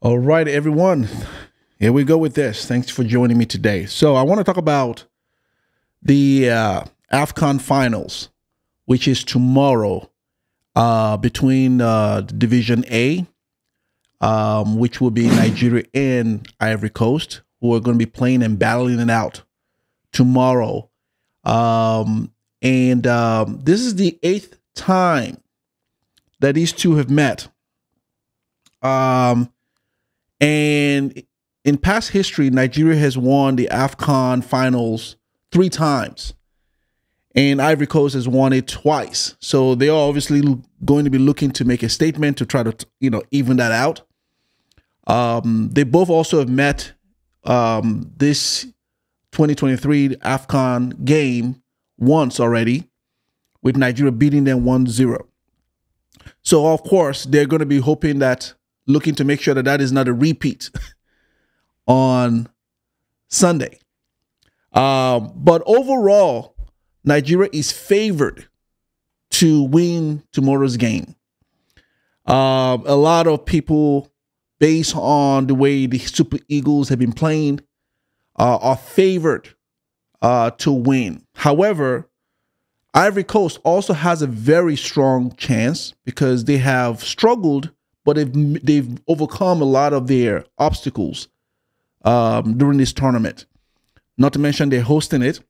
All right, everyone. Here we go with this. Thanks for joining me today. So I want to talk about the AFCON finals, which is tomorrow between Division A, which will be Nigeria and Ivory Coast, who are going to be playing and battling it out tomorrow. This is the 8th time that these two have met. And in past history, Nigeria has won the AFCON finals 3 times, and Ivory Coast has won it twice. So they are obviously going to be looking to make a statement to try to, even that out. They both also have met this 2023 AFCON game once already, with Nigeria beating them 1-0. So, of course, they're going to be looking to make sure that that is not a repeat on Sunday. But overall, Nigeria is favored to win tomorrow's game. A lot of people, based on the way the Super Eagles have been playing, are favored to win. However, Ivory Coast also has a very strong chance because they have struggled, but they've overcome a lot of their obstacles during this tournament. Not to mention they're hosting it,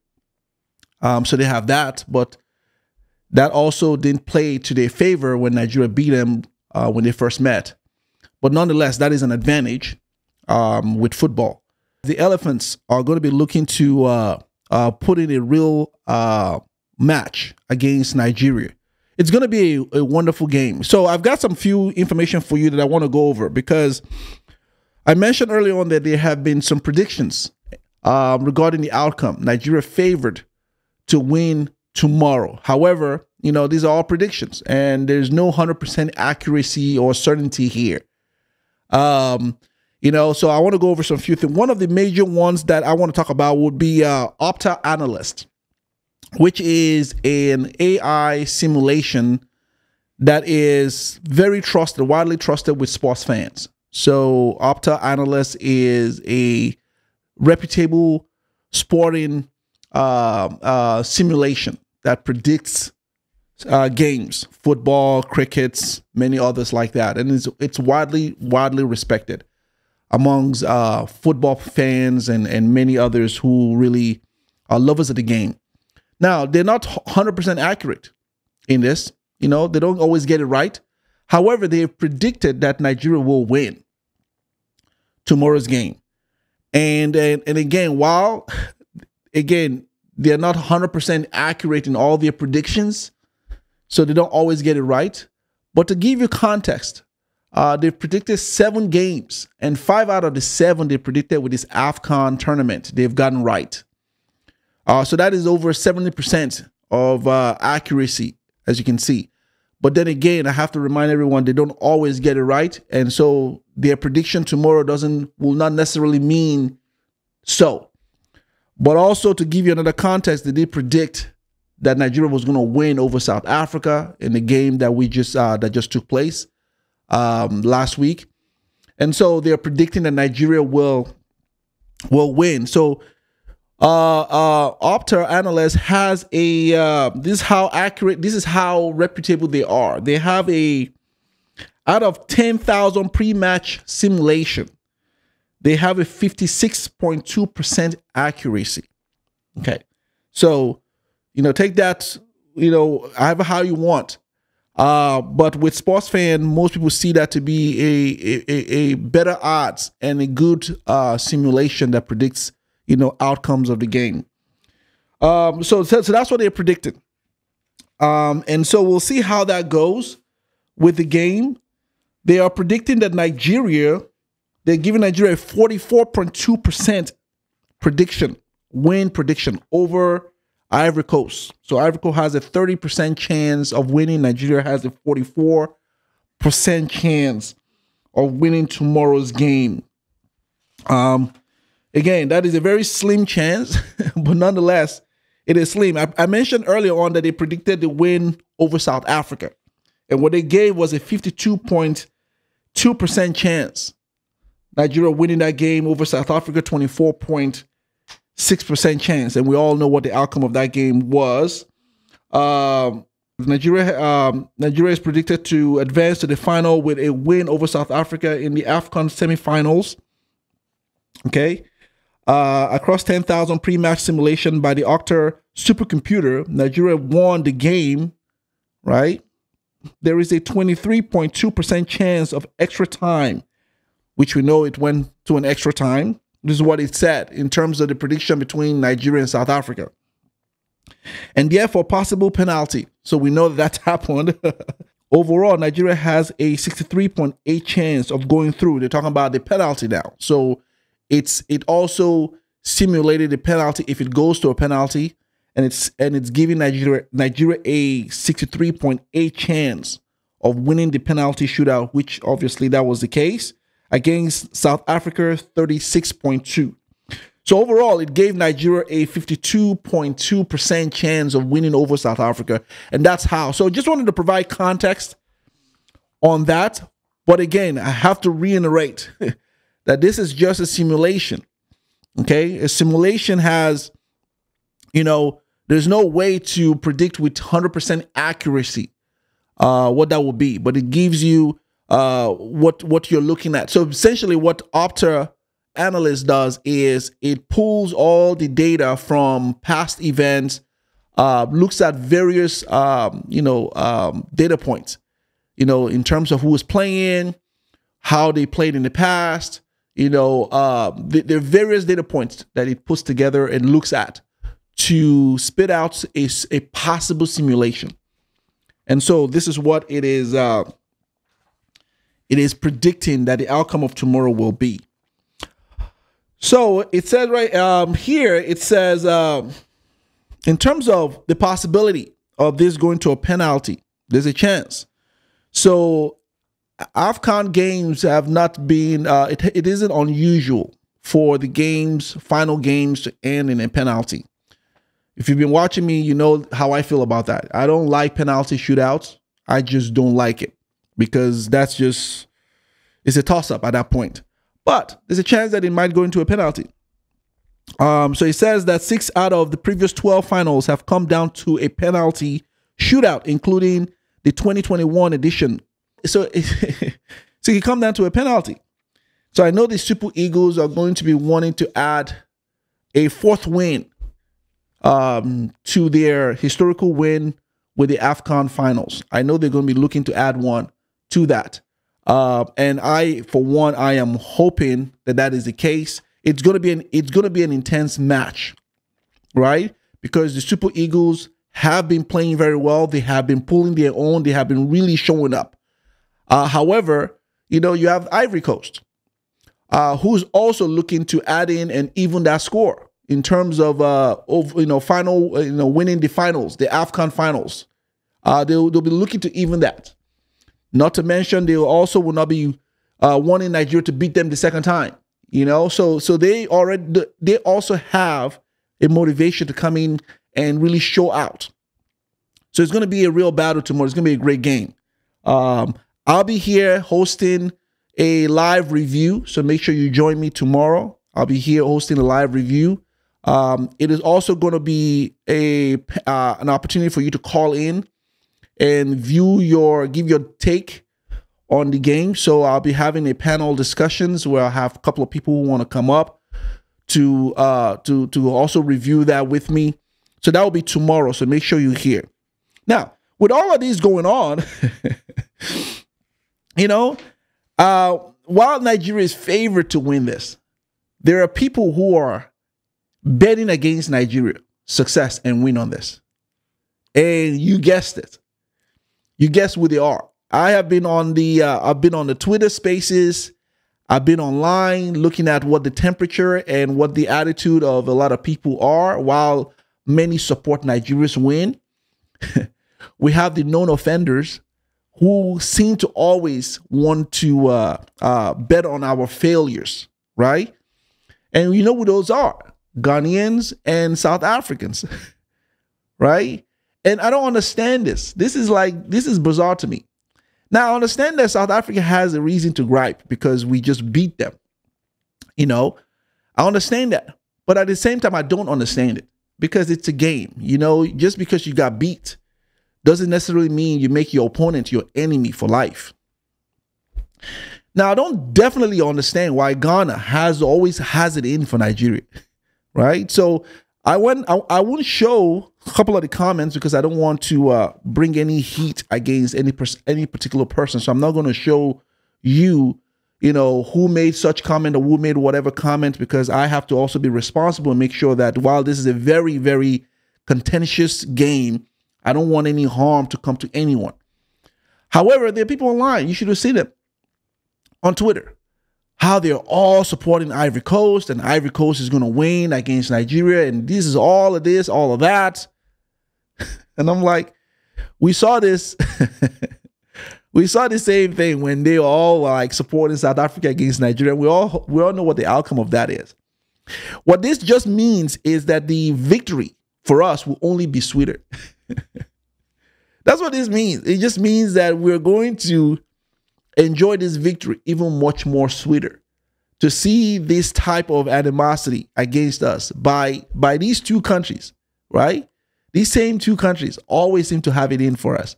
so they have that. But that also didn't play to their favor when Nigeria beat them when they first met. But nonetheless, that is an advantage with football. The Elephants are going to be looking to put in a real match against Nigeria. It's going to be a wonderful game. So I've got some few information for you that I want to go over, because I mentioned earlier on that there have been some predictions regarding the outcome. Nigeria favored to win tomorrow. However, these are all predictions, and there's no 100% accuracy or certainty here. So I want to go over some few things. One of the major ones that I want to talk about would be Opta Analyst, which is an AI simulation that is very trusted, widely trusted with sports fans. So Opta Analyst is a reputable sporting simulation that predicts games, football, crickets, many others like that. And it's widely respected amongst football fans and many others who really are lovers of the game. Now, they're not 100% accurate in this. They don't always get it right. However, they have predicted that Nigeria will win tomorrow's game. And again, while, they're not 100% accurate in all their predictions, so they don't always get it right. But to give you context, they've predicted 7 games, and 5 out of the 7 they predicted with this AFCON tournament, they've gotten right. So that is over 70% of accuracy, as you can see. But then again, I have to remind everyone, they don't always get it right. And so their prediction tomorrow will not necessarily mean so. But also, to give you another context, they did predict that Nigeria was going to win over South Africa in the game that that just took place last week. And so they're predicting that Nigeria will win. So Opta Analyst has this is how reputable they are. They have out of 10,000 pre-match simulation, they have a 56.2% accuracy. Okay. So, take that, however how you want. But with sports fan, most people see that to be a better odds and a good simulation that predicts outcomes of the game. So that's what they're predicting. And so we'll see how that goes with the game. They are predicting that they're giving Nigeria a 44.2% win prediction over Ivory Coast. So Ivory Coast has a 30% chance of winning. Nigeria has a 44% chance of winning tomorrow's game. Again, that is a very slim chance, but nonetheless, it is slim. I mentioned earlier on that they predicted the win over South Africa, and what they gave was a 52.2% chance Nigeria winning that game over South Africa, 24.6% chance. And we all know what the outcome of that game was. Nigeria is predicted to advance to the final with a win over South Africa in the AFCON semifinals. Okay. Across 10,000 pre-match simulation by the Octa supercomputer, Nigeria won the game, right? There is a 23.2% chance of extra time, which we know it went to an extra time. This is what it said in terms of the prediction between Nigeria and South Africa. And therefore, possible penalty. So we know that that's happened. Overall, Nigeria has a 63.8 chance of going through. They're talking about the penalty now. So it also simulated the penalty if it goes to a penalty, and it's giving Nigeria a 63.8 chance of winning the penalty shootout, which obviously that was the case, against South Africa, 36.2. So overall, it gave Nigeria a 52.2% chance of winning over South Africa, and that's how. So just wanted to provide context on that. But again, I have to reiterate that this is just a simulation. Okay, a simulation has, there's no way to predict with 100% accuracy what that will be, but it gives you what you're looking at. So essentially, what Opta analyst does is it pulls all the data from past events, looks at various data points, in terms of who was playing, how they played in the past. There are various data points that it puts together and looks at to spit out a possible simulation. And so this is what it is. It is predicting that the outcome of tomorrow will be. So it says right here, it says in terms of the possibility of this going to a penalty, there's a chance. So AFCON games have not been, it isn't unusual for the final games to end in a penalty. If you've been watching me, you know how I feel about that. I don't like penalty shootouts. I just don't like it because it's a toss-up at that point. But there's a chance that it might go into a penalty. So it says that 6 out of the previous 12 finals have come down to a penalty shootout, including the 2021 edition. So you come down to a penalty. So I know the Super Eagles are going to be wanting to add a 4th win to their historical win with the AFCON finals. I know they're going to be looking to add one to that. And for one, I am hoping that is the case. It's going to be an intense match, right? Because the Super Eagles have been playing very well. They have been pulling their own. They have been really showing up. However, you have Ivory Coast, who's also looking to add in and even that score in terms of final, winning the finals, the AFCON finals. They'll be looking to even that. Not to mention, they also will not be wanting Nigeria to beat them the second time. So they also have a motivation to come in and really show out. So it's going to be a real battle tomorrow. It's going to be a great game. I'll be here hosting a live review, so make sure you join me tomorrow. I'll be here hosting a live review. It is also going to be an opportunity for you to call in and give your take on the game. So I'll be having a panel discussions where I have a couple of people who want to come up to also review that with me. So that will be tomorrow. So make sure you're here. Now, with all of these going on, while Nigeria is favored to win this, there are people who are betting against Nigeria success and win on this. And you guessed it. You guessed who they are. I have been on the Twitter Spaces. I've been online looking at what the temperature and what the attitude of a lot of people are, while many support Nigeria's win. We have the known offenders who seem to always want to bet on our failures, right? And you know who those are? Ghanaians and South Africans, right? And I don't understand this. This is bizarre to me. Now, I understand that South Africa has a reason to gripe because we just beat them. You know, I understand that. But at the same time, I don't understand it because it's a game. You know, just because you got beat doesn't necessarily mean you make your opponent your enemy for life. Now, I don't definitely understand why Ghana always has it in for Nigeria, right? So I wouldn't show a couple of the comments because I don't want to bring any heat against any particular person. So I'm not going to show you, you know, who made such comment or who made whatever comment, because I have to also be responsible and make sure that while this is a very, very contentious game, I don't want any harm to come to anyone. However, there are people online, you should have seen them on Twitter, how they're all supporting Ivory Coast, and Ivory Coast is going to win against Nigeria, and this is all of this, all of that. And I'm like, we saw this. We saw the same thing when they all were like supporting South Africa against Nigeria. We all know what the outcome of that is. What this just means is that the victory for us will only be sweeter. That's what this means. It just means that we're going to enjoy this victory even much more sweeter. To see this type of animosity against us by these two countries, right? These same two countries always seem to have it in for us.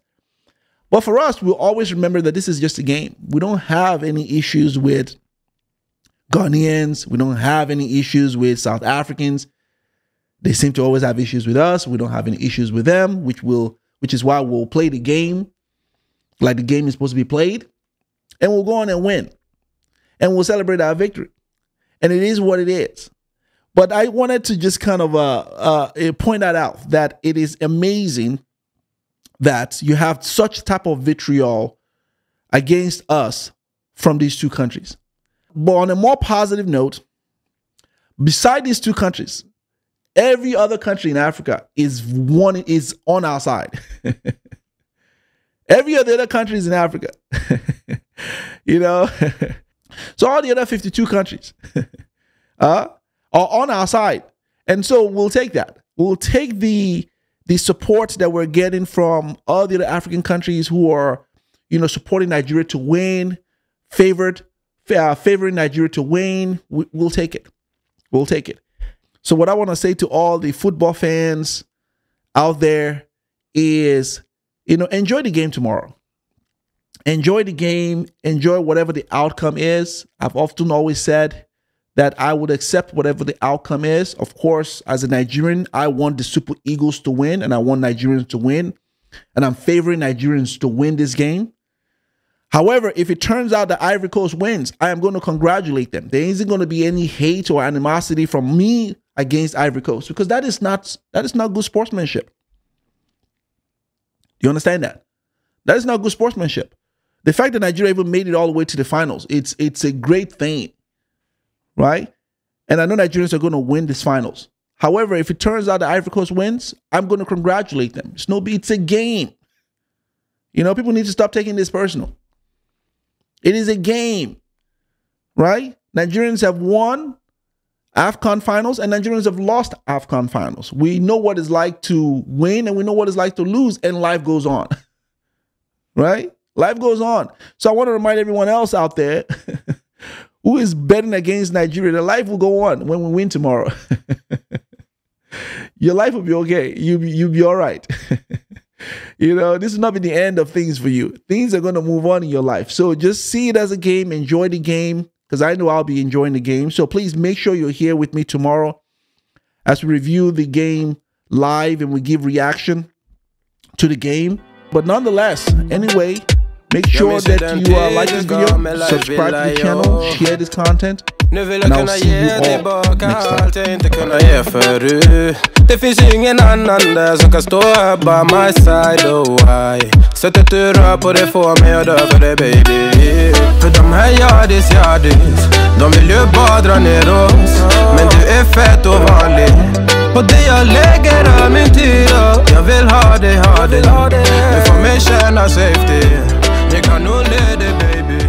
But for us, we'll always remember that this is just a game. We don't have any issues with Ghanaians. We don't have any issues with South Africans. They seem to always have issues with us. We don't have any issues with them, which is why we'll play the game like the game is supposed to be played. And we'll go on and win. And we'll celebrate our victory. And it is what it is. But I wanted to just kind of point that out, that it is amazing that you have such type of vitriol against us from these two countries. But on a more positive note, beside these two countries, every other country in Africa is on our side. Every other countries in Africa, you know. So all the other 52 countries are on our side. And so we'll take that. We'll take the support that we're getting from all the other African countries who are, you know, supporting Nigeria to win, favoring Nigeria to win. We'll take it. We'll take it. So what I want to say to all the football fans out there is, you know, enjoy the game tomorrow. Enjoy the game. Enjoy whatever the outcome is. I've often always said that I would accept whatever the outcome is. Of course, as a Nigerian, I want the Super Eagles to win, and I want Nigerians to win. And I'm favoring Nigerians to win this game. However, if it turns out that Ivory Coast wins, I am going to congratulate them. There isn't going to be any hate or animosity from me against Ivory Coast, because that is not good sportsmanship. Do you understand that? That is not good sportsmanship. The fact that Nigeria even made it all the way to the finals, it's a great thing, right? And I know Nigerians are going to win this finals. However, if it turns out that Ivory Coast wins, I'm going to congratulate them. It's a game. You know, people need to stop taking this personal. It is a game, right? Nigerians have won AFCON finals and Nigerians have lost AFCON finals. We know what it's like to win and we know what it's like to lose, and life goes on, right? Life goes on. So I want to remind everyone else out there who is betting against Nigeria that life will go on when we win tomorrow. Your life will be okay. You'll be all right. You know, this will not be the end of things for you. Things are going to move on in your life. So just see it as a game. Enjoy the game, because I know I'll be enjoying the game. So please make sure you're here with me tomorrow as we review the game live and we give reaction to the game. But nonetheless, anyway, make sure that you like this video, subscribe to the channel, share this content. And I'll see you all next time. Det finns ingen annan där som kan stå här by my side, oh why. Sättet du rör på det får mig att dö för det, baby. För de här yardis, de vill ju bara dra ner oss. Men du är fett och vanlig, och det jag lägger är min tid. Jag vill ha dig, nu får mig känna safety. Jag kan nog leda, baby.